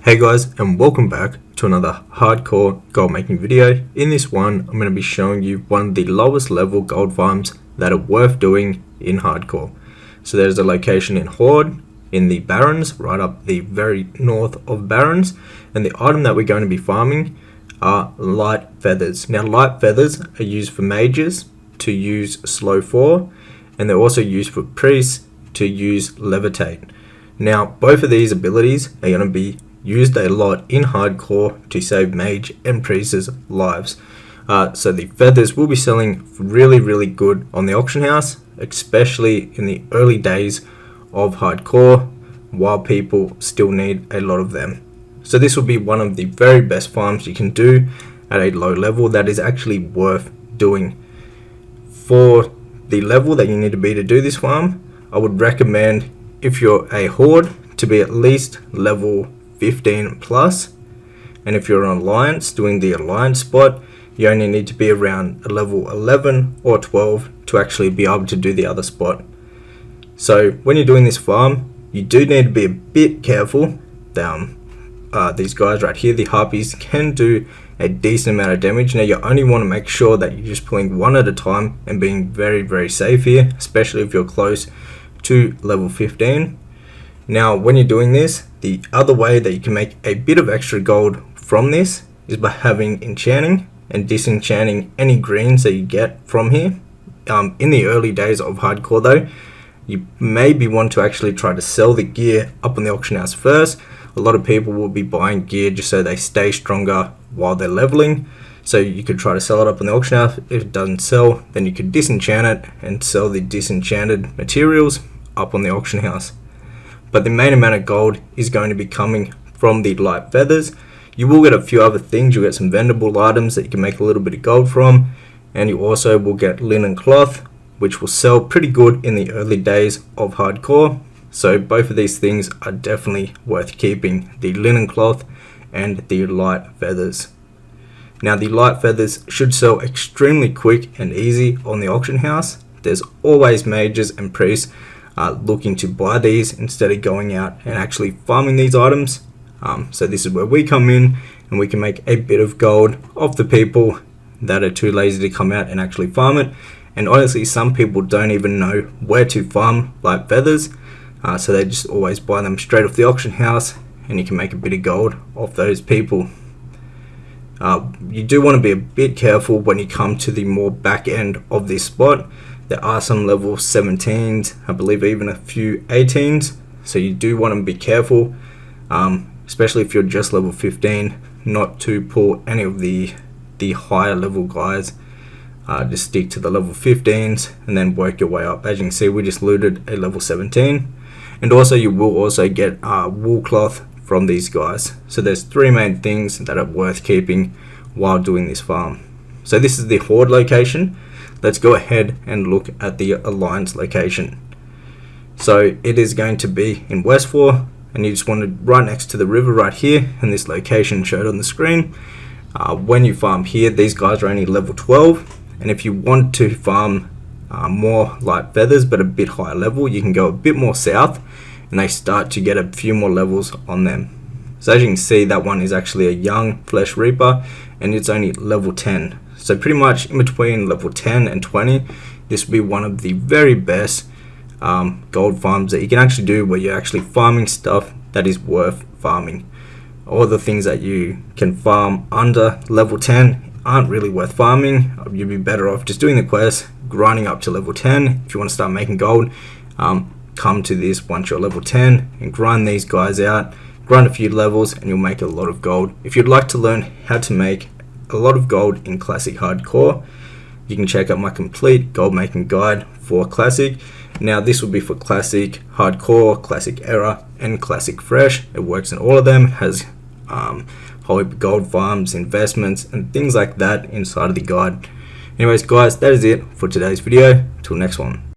Hey guys, and welcome back to another hardcore gold making video. In this one, I'm going to be showing you one of the lowest level gold farms that are worth doing in hardcore. So there's a location in Horde, in the Barrens, right up the very north of Barrens, and the item that we're going to be farming are light feathers. Now light feathers are used for mages to use slow 4, and they're also used for priests to use levitate. Now both of these abilities are going to be used a lot in hardcore to save mage and priests' lives. So the feathers will be selling really good on the auction house, especially in the early days of hardcore, while people still need a lot of them. So this will be one of the very best farms you can do at a low level that is actually worth doing. For the level that you need to be to do this farm, I would recommend, if you're a horde, to be at least level 15 plus, and if you're an alliance doing the alliance spot, you only need to be around a level 11 or 12 to actually be able to do the other spot. So when you're doing this farm, you do need to be a bit careful. These guys right here, the harpies, can do a decent amount of damage. Now you only want to make sure that you're just pulling one at a time and being very safe here, especially if you're close to level 15. Now when you're doing this, the other way that you can make a bit of extra gold from this is by having enchanting and disenchanting any greens that you get from here. In the early days of hardcore though, you maybe want to actually try to sell the gear up on the auction house first. A lot of people will be buying gear just so they stay stronger while they're leveling. So you could try to sell it up on the auction house. If it doesn't sell, then you could disenchant it and sell the disenchanted materials up on the auction house. But the main amount of gold is going to be coming from the light feathers. You will get a few other things. You'll get some vendable items that you can make a little bit of gold from, and you also will get linen cloth, which will sell pretty good in the early days of hardcore. So both of these things are definitely worth keeping, the linen cloth and the light feathers. Now the light feathers should sell extremely quick and easy on the auction house. There's always mages and priests looking to buy these instead of going out and actually farming these items. So this is where we come in, and we can make a bit of gold off the people that are too lazy to come out and actually farm it. And honestly, some people don't even know where to farm light feathers, so they just always buy them straight off the auction house, and you can make a bit of gold off those people. You do want to be a bit careful when you come to the more back end of this spot. There are some level 17s, I believe even a few 18s, so you do want to be careful, especially if you're just level 15, not to pull any of the higher level guys. Just stick to the level 15s and then work your way up. As you can see, we just looted a level 17, and also you will also get wool cloth from these guys. So there's three main things that are worth keeping while doing this farm. So this is the horde location. Let's go ahead and look at the alliance location. So it is going to be in Westfall, and you just want to right next to the river right here, and this location showed on the screen. When you farm here, these guys are only level 12, and if you want to farm more light feathers but a bit higher level, you can go a bit more south, and they start to get a few more levels on them. So as you can see, that one is actually a young flesh reaper, and it's only level 10. So pretty much in between level 10 and 20, this will be one of the very best gold farms that you can actually do, where you're actually farming stuff that is worth farming. All the things that you can farm under level 10 aren't really worth farming. You'd be better off just doing the quest, grinding up to level 10. If you want to start making gold, come to this once you're level 10 and grind these guys out, grind a few levels, and you'll make a lot of gold. If you'd like to learn how to make a lot of gold in classic hardcore, you can check out my complete gold making guide for classic. Now this will be for classic hardcore, classic era, and classic fresh. It works in all of them. It has whole heap of gold farms, investments, and things like that inside of the guide. Anyways guys, that is it for today's video. Till next one.